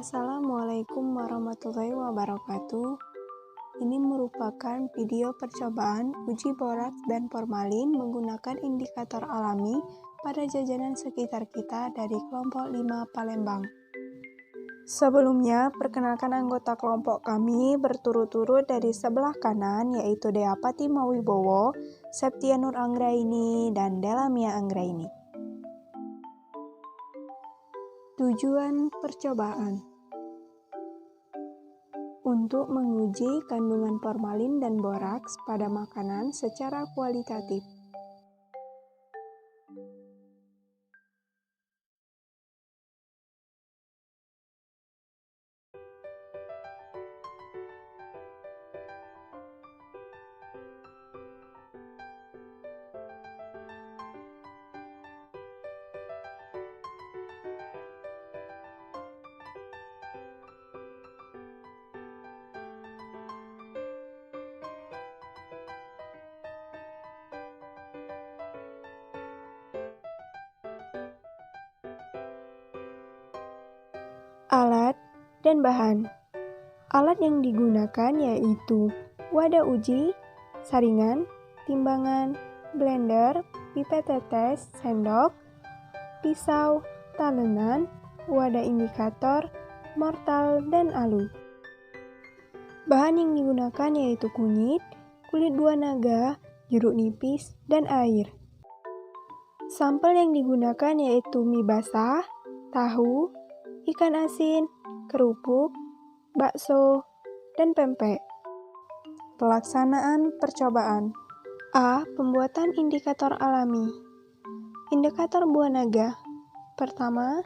Assalamualaikum warahmatullahi wabarakatuh. Ini merupakan video percobaan uji boraks dan formalin menggunakan indikator alami pada jajanan sekitar kita dari kelompok 5 Palembang. Sebelumnya, perkenalkan anggota kelompok kami berturut-turut dari sebelah kanan, yaitu Dea Patima Wibowo, Septia Nur Anggraini, dan Delamia Anggraini. Tujuan percobaan untuk menguji kandungan formalin dan boraks pada makanan secara kualitatif. Alat dan bahan. Alat yang digunakan yaitu wadah uji, saringan, timbangan, blender, pipet tetes, sendok, pisau, talenan, wadah indikator, mortal, dan alu. Bahan yang digunakan yaitu kunyit, kulit buah naga, jeruk nipis, dan air. Sampel yang digunakan yaitu mie basah, tahu, ikan asin, kerupuk, bakso, dan pempek. Pelaksanaan percobaan. A. Pembuatan indikator alami. Indikator buah naga. Pertama,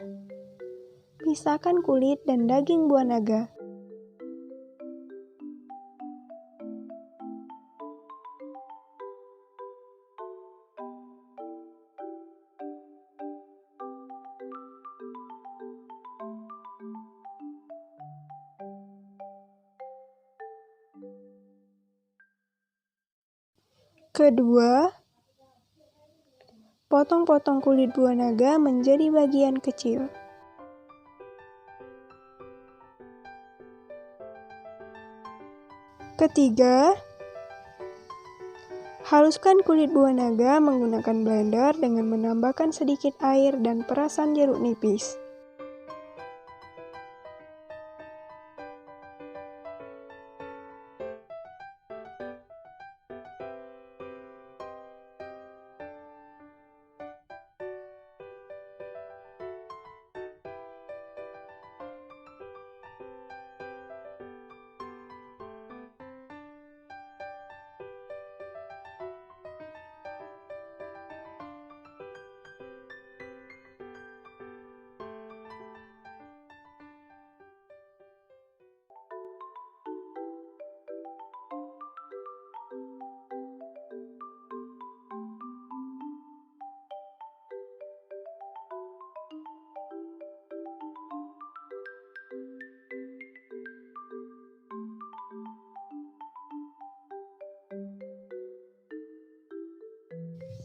pisahkan kulit dan daging buah naga. Kedua, potong-potong kulit buah naga menjadi bagian kecil. Ketiga, haluskan kulit buah naga menggunakan blender dengan menambahkan sedikit air dan perasan jeruk nipis.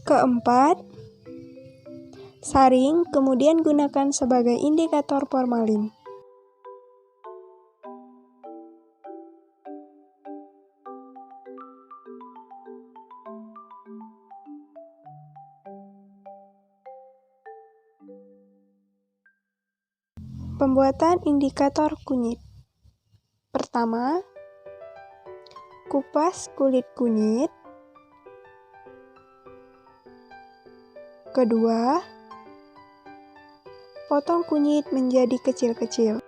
Keempat, saring, kemudian gunakan sebagai indikator formalin. Pembuatan indikator kunyit. Pertama, kupas kulit kunyit. Kedua, potong kunyit menjadi kecil-kecil.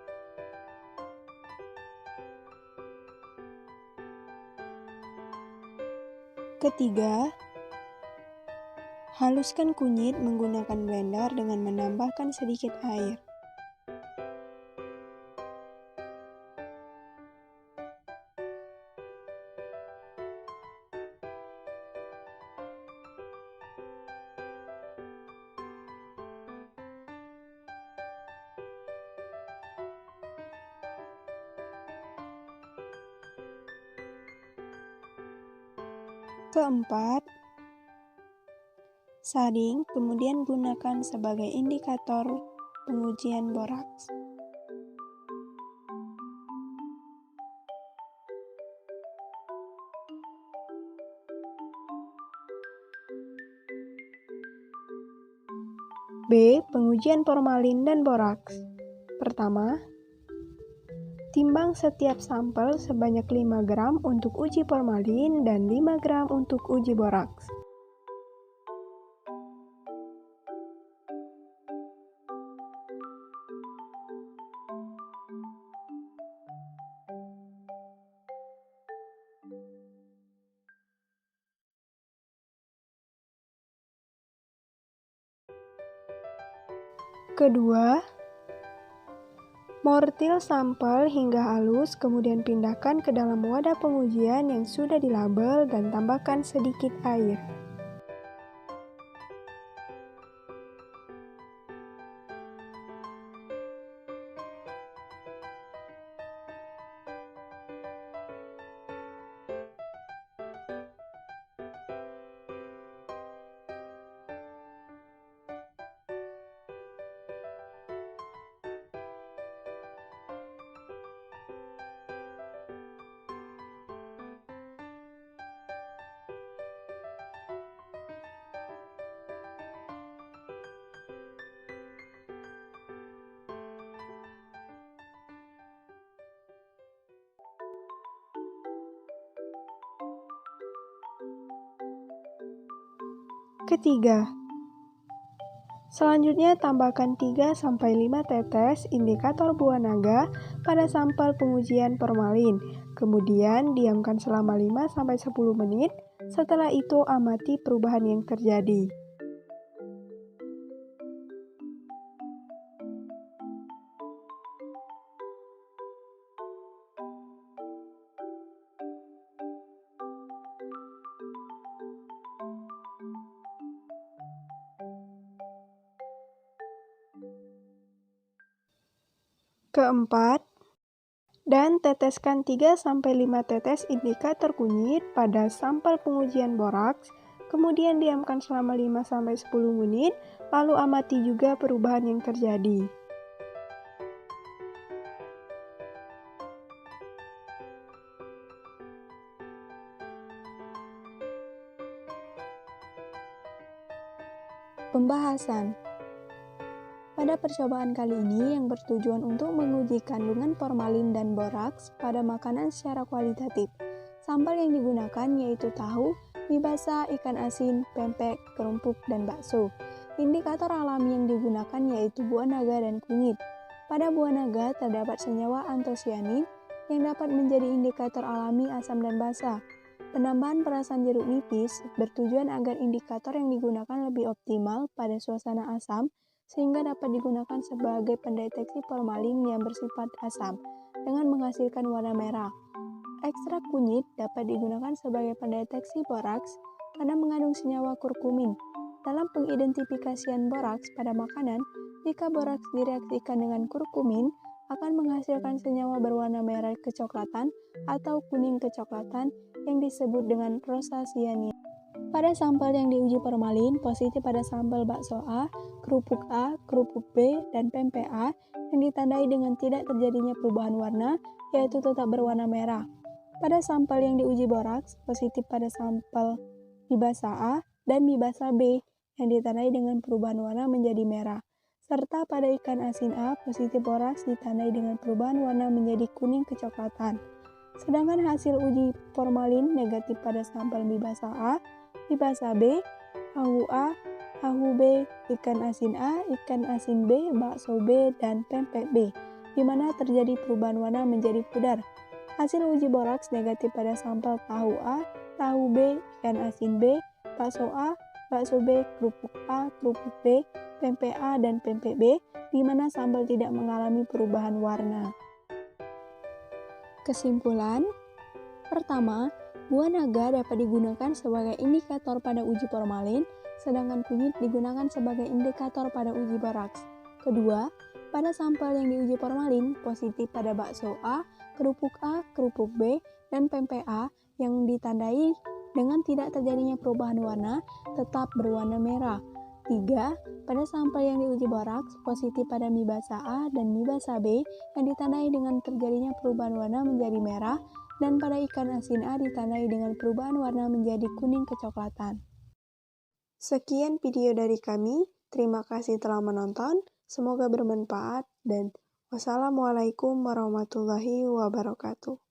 Ketiga, haluskan kunyit menggunakan blender dengan menambahkan sedikit air. Keempat, saring, kemudian gunakan sebagai indikator pengujian boraks. B. Pengujian formalin dan boraks. Pertama, timbang setiap sampel sebanyak 5 gram untuk uji formalin dan 5 gram untuk uji boraks. Kedua, mortil sampel hingga halus, kemudian pindahkan ke dalam wadah pengujian yang sudah dilabel dan tambahkan sedikit air. Ketiga, selanjutnya tambahkan 3-5 tetes indikator buah naga pada sampel pengujian formalin. Kemudian diamkan selama 5-10 menit. Setelah itu amati perubahan yang terjadi. Keempat, dan teteskan 3-5 tetes indikator kunyit pada sampel pengujian boraks, kemudian diamkan selama 5-10 menit, lalu amati juga perubahan yang terjadi. Pembahasan. Pada percobaan kali ini yang bertujuan untuk menguji kandungan formalin dan boraks pada makanan secara kualitatif. Sampel yang digunakan yaitu tahu, mie basah, ikan asin, pempek, kerupuk, dan bakso. Indikator alami yang digunakan yaitu buah naga dan kunyit. Pada buah naga terdapat senyawa antosianin yang dapat menjadi indikator alami asam dan basa. Penambahan perasan jeruk nipis bertujuan agar indikator yang digunakan lebih optimal pada suasana asam, sehingga dapat digunakan sebagai pendeteksi formalin yang bersifat asam, dengan menghasilkan warna merah. Ekstrak kunyit dapat digunakan sebagai pendeteksi boraks karena mengandung senyawa kurkumin. Dalam pengidentifikasian boraks pada makanan, jika boraks direaksikan dengan kurkumin, akan menghasilkan senyawa berwarna merah kecoklatan atau kuning kecoklatan yang disebut dengan rosacyanida. Pada sampel yang diuji formalin, positif pada sampel bakso A, kerupuk B, dan pempek A yang ditandai dengan tidak terjadinya perubahan warna, yaitu tetap berwarna merah. Pada sampel yang diuji boraks, positif pada sampel mie basah A dan mie basah B yang ditandai dengan perubahan warna menjadi merah. Serta pada ikan asin A, positif boraks ditandai dengan perubahan warna menjadi kuning kecoklatan. Sedangkan hasil uji formalin negatif pada sampel mie basah A, mie basah B, tahu A, tahu B, ikan asin A, ikan asin B, bakso B, dan pempek B, di mana terjadi perubahan warna menjadi pudar. Hasil uji boraks negatif pada sampel tahu A, tahu B, ikan asin B, bakso A, bakso B, kerupuk A, kerupuk B, pempek A, dan pempek B, di mana sampel tidak mengalami perubahan warna. Kesimpulan, pertama, buah naga dapat digunakan sebagai indikator pada uji formalin, sedangkan kunyit digunakan sebagai indikator pada uji boraks. Kedua, pada sampel yang diuji formalin, positif pada bakso A, kerupuk B, dan pempek A yang ditandai dengan tidak terjadinya perubahan warna, tetap berwarna merah. 3. Pada sampel yang diuji boraks, positif pada mie basah A dan mie basah B yang ditandai dengan terjadinya perubahan warna menjadi merah, dan pada ikan asin A ditandai dengan perubahan warna menjadi kuning kecoklatan. Sekian video dari kami, Terima kasih telah menonton, semoga bermanfaat, dan wassalamualaikum warahmatullahi wabarakatuh.